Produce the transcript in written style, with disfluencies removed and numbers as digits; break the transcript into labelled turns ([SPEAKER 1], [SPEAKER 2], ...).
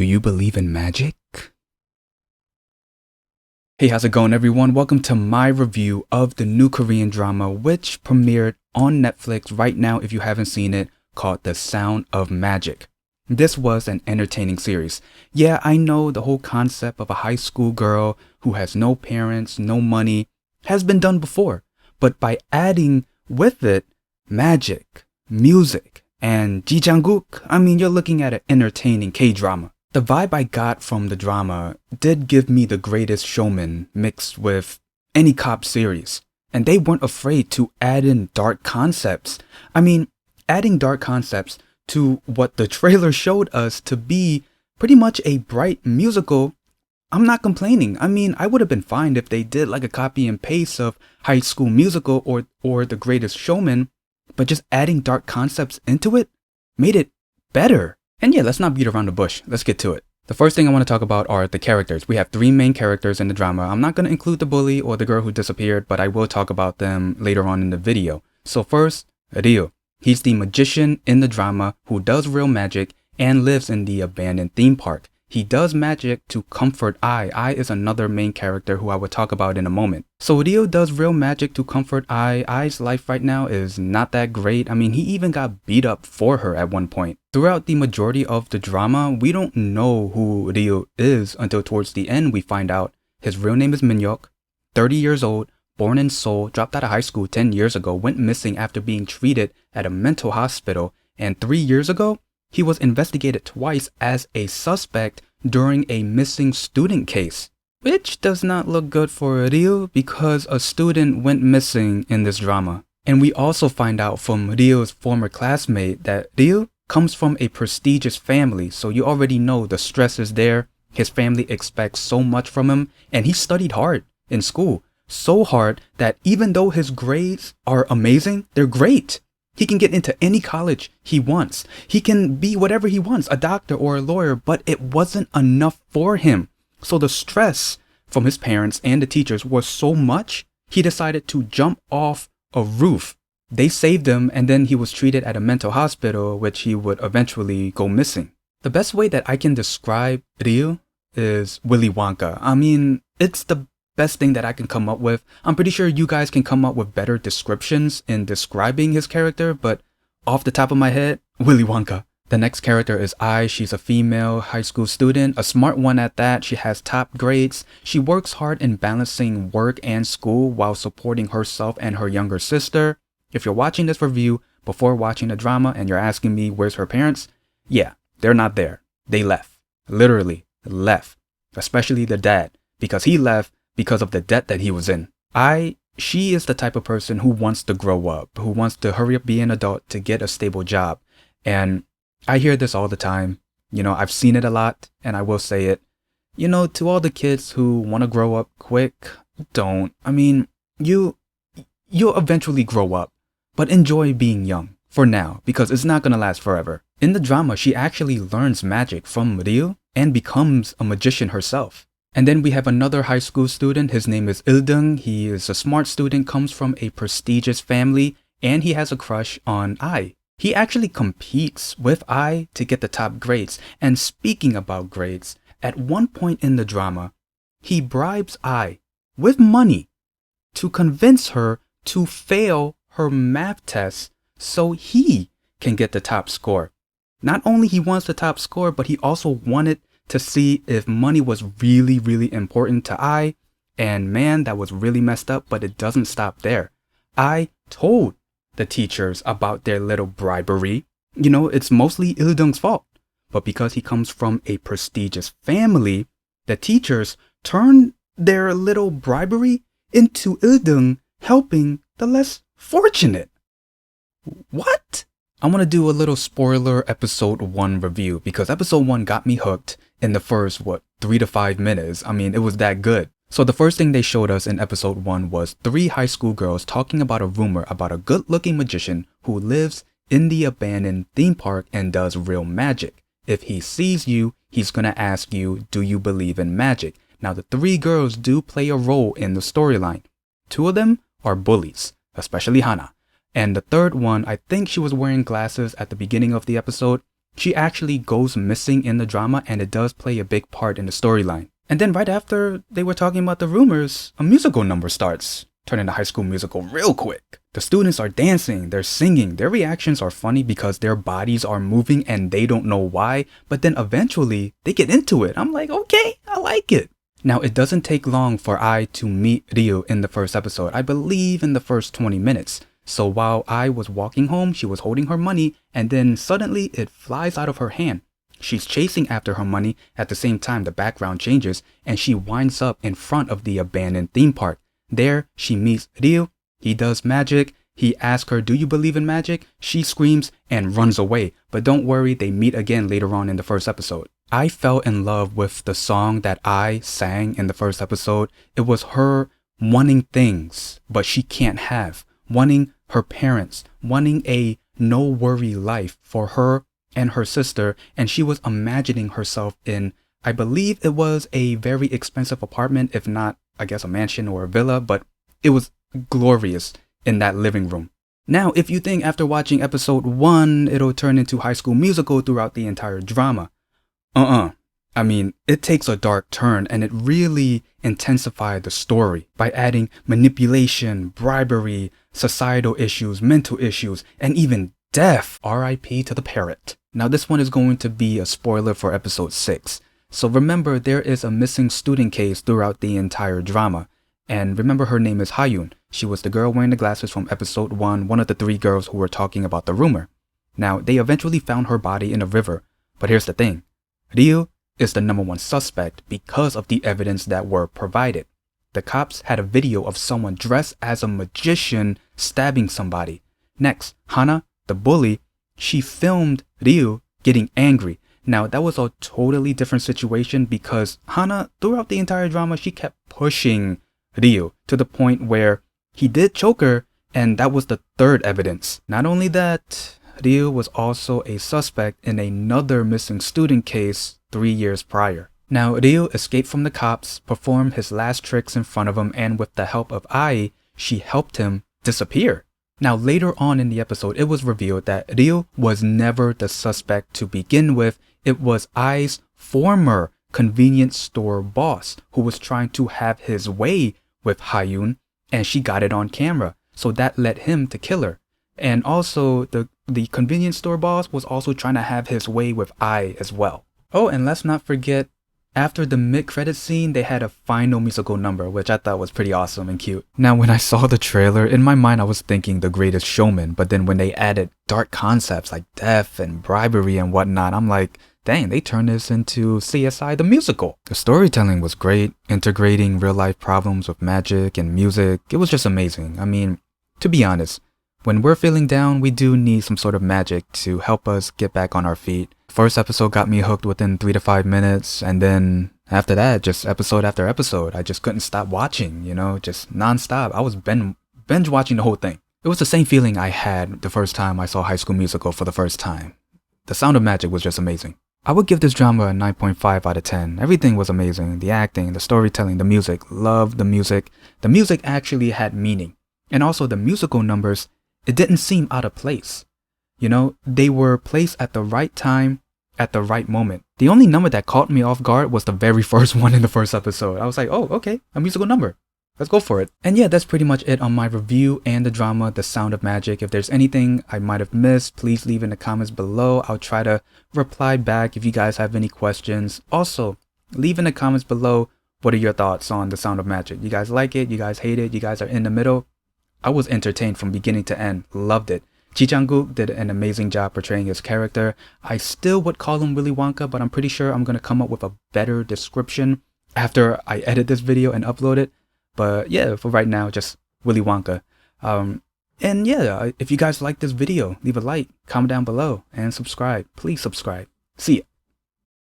[SPEAKER 1] Do you believe in magic? Hey, how's it going, everyone? Welcome to my review of the new Korean drama, which premiered on Netflix right now if you haven't seen it, called The Sound of Magic. This was an entertaining series. Yeah, I know the whole concept of a high school girl who has no parents, no money, has been done before. But by adding with it magic, music, and Ji Jang-kook, you're looking at an entertaining K-drama. The vibe I got from the drama did give me The Greatest Showman mixed with any cop series. And they weren't afraid to add in dark concepts. Adding dark concepts to what the trailer showed us to be pretty much a bright musical, I'm not complaining. I would have been fine if they did like a copy and paste of High School Musical or The Greatest Showman, but just adding dark concepts into it made it better. And yeah, let's not beat around the bush. Let's get to it. The first thing I want to talk about are the characters. We have three main characters in the drama. I'm not going to include the bully or the girl who disappeared, but I will talk about them later on in the video. So first, Ryu. He's the magician in the drama who does real magic and lives in the abandoned theme park. He does magic to comfort Ai. Ai is another main character who I will talk about in a moment. So Ryu does real magic to comfort Ai. Ai's life right now is not that great. He even got beat up for her at one point. Throughout the majority of the drama, we don't know who Ryu is until towards the end we find out. His real name is Minhyuk, 30 years old, born in Seoul, dropped out of high school 10 years ago, went missing after being treated at a mental hospital, and 3 years ago, he was investigated twice as a suspect during a missing student case. Which does not look good for Ryu because a student went missing in this drama. And we also find out from Ryu's former classmate that Ryu comes from a prestigious family, so you already know the stress is there. His family expects so much from him, and he studied hard in school. So hard that even though his grades are amazing, they're great. He can get into any college he wants. He can be whatever he wants, a doctor or a lawyer, but it wasn't enough for him. So the stress from his parents and the teachers was so much, he decided to jump off a roof. They saved him, and then he was treated at a mental hospital, which he would eventually go missing. The best way that I can describe Ryu is Willy Wonka. It's the best thing that I can come up with. I'm pretty sure you guys can come up with better descriptions in describing his character, but off the top of my head, Willy Wonka. The next character is Ai. She's a female high school student, a smart one at that. She has top grades. She works hard in balancing work and school while supporting herself and her younger sister. If you're watching this review before watching the drama and you're asking me where's her parents, yeah, they're not there. They left. Literally left. Especially the dad, because he left because of the debt that he was in. She is the type of person who wants to grow up, who wants to hurry up, be an adult, to get a stable job. And I hear this all the time. I've seen it a lot, and I will say it. To all the kids who want to grow up quick, don't. You'll eventually grow up, but enjoy being young for now, because it's not going to last forever. In the drama, she actually learns magic from Ryu and becomes a magician herself. And then we have another high school student. His name is Il-deung. He is a smart student, comes from a prestigious family, and he has a crush on Ai. He actually competes with Ai to get the top grades. And speaking about grades, at one point in the drama, he bribes Ai with money to convince her to fail her math test so he can get the top score. Not only he wants the top score, but he also wanted to see if money was really, really important to Ai. And man, that was really messed up, but it doesn't stop there. Ai told the teachers about their little bribery. It's mostly Il-deung's fault. But because he comes from a prestigious family, the teachers turned their little bribery into Il-deung helping the less fortunate. What? I want to do a little spoiler episode 1 review because episode 1 got me hooked in the first, 3 to 5 minutes. It was that good. So the first thing they showed us in episode 1 was 3 high school girls talking about a rumor about a good-looking magician who lives in the abandoned theme park and does real magic. If he sees you, he's going to ask you, do you believe in magic? Now the 3 girls do play a role in the storyline. 2 of them are bullies, especially Hana. And the third one, I think she was wearing glasses at the beginning of the episode. She actually goes missing in the drama, and it does play a big part in the storyline. And then right after they were talking about the rumors, a musical number starts, turning to High School Musical real quick. The students are dancing, they're singing, their reactions are funny because their bodies are moving and they don't know why, but then eventually they get into it. I'm like, okay, I like it. Now, it doesn't take long for I to meet Ryu in the first episode, I believe in the first 20 minutes. So while I was walking home, she was holding her money, and then suddenly it flies out of her hand. She's chasing after her money. At the same time, the background changes and she winds up in front of the abandoned theme park. There, she meets Ryu. He does magic. He asks her, do you believe in magic? She screams and runs away. But don't worry, they meet again later on in the first episode. I fell in love with the song that I sang in the first episode. It was her wanting things, but she can't have. Wanting her parents, wanting a no-worry life for her and her sister, and she was imagining herself in, I believe it was a very expensive apartment, if not, I guess, a mansion or a villa, but it was glorious in that living room. Now, if you think after watching episode 1, it'll turn into High School Musical throughout the entire drama, I mean, it takes a dark turn and it really intensified the story by adding manipulation, bribery, societal issues, mental issues, and even death. R.I.P. to the parrot. Now this one is going to be a spoiler for episode 6. So remember, there is a missing student case throughout the entire drama. And remember, her name is Hayun. She was the girl wearing the glasses from episode 1, one of the 3 girls who were talking about the rumor. Now, they eventually found her body in a river. But here's the thing. Ryu is the #1 suspect because of the evidence that were provided. The cops had a video of someone dressed as a magician stabbing somebody. Next, Hana, the bully, she filmed Ryu getting angry. Now, that was a totally different situation because Hana, throughout the entire drama, she kept pushing Ryu to the point where he did choke her, and that was the 3rd evidence. Not only that, Ryu was also a suspect in another missing student case 3 years prior. Now, Ryu escaped from the cops, performed his last tricks in front of him, and with the help of Ai, she helped him disappear. Now, later on in the episode, it was revealed that Ryu was never the suspect to begin with. It was Ai's former convenience store boss who was trying to have his way with Hayun, and she got it on camera. So that led him to kill her. And also, the convenience store boss was also trying to have his way with Ai as well. Oh, and let's not forget, after the mid-credits scene, they had a final musical number, which I thought was pretty awesome and cute. Now, when I saw the trailer, in my mind I was thinking The Greatest Showman, but then when they added dark concepts like death and bribery and whatnot, I'm like, dang, they turned this into CSI the musical. The storytelling was great, integrating real-life problems with magic and music. It was just amazing. I mean, to be honest, when we're feeling down, we do need some sort of magic to help us get back on our feet. First episode got me hooked within 3 to 5 minutes, and then after that, just episode after episode, I just couldn't stop watching, just non-stop. I was binge watching the whole thing. It was the same feeling I had the first time I saw High School Musical for the first time. The Sound of Magic was just amazing. I would give this drama a 9.5 out of 10. Everything was amazing. The acting, the storytelling, the music. Loved the music. The music actually had meaning. And also the musical numbers, it didn't seem out of place. They were placed at the right time, at the right moment. The only number that caught me off guard was the very first one in the first episode. I was like, oh, okay, a musical number. Let's go for it. And yeah, that's pretty much it on my review and the drama, The Sound of Magic. If there's anything I might have missed, please leave in the comments below. I'll try to reply back if you guys have any questions. Also, leave in the comments below, what are your thoughts on The Sound of Magic? You guys like it? You guys hate it? You guys are in the middle? I was entertained from beginning to end. Loved it. Ji Chang-wook did an amazing job portraying his character. I still would call him Willy Wonka, but I'm pretty sure I'm going to come up with a better description after I edit this video and upload it. But yeah, for right now, just Willy Wonka. And yeah, if you guys like this video, leave a like, comment down below, and subscribe. Please subscribe. See ya.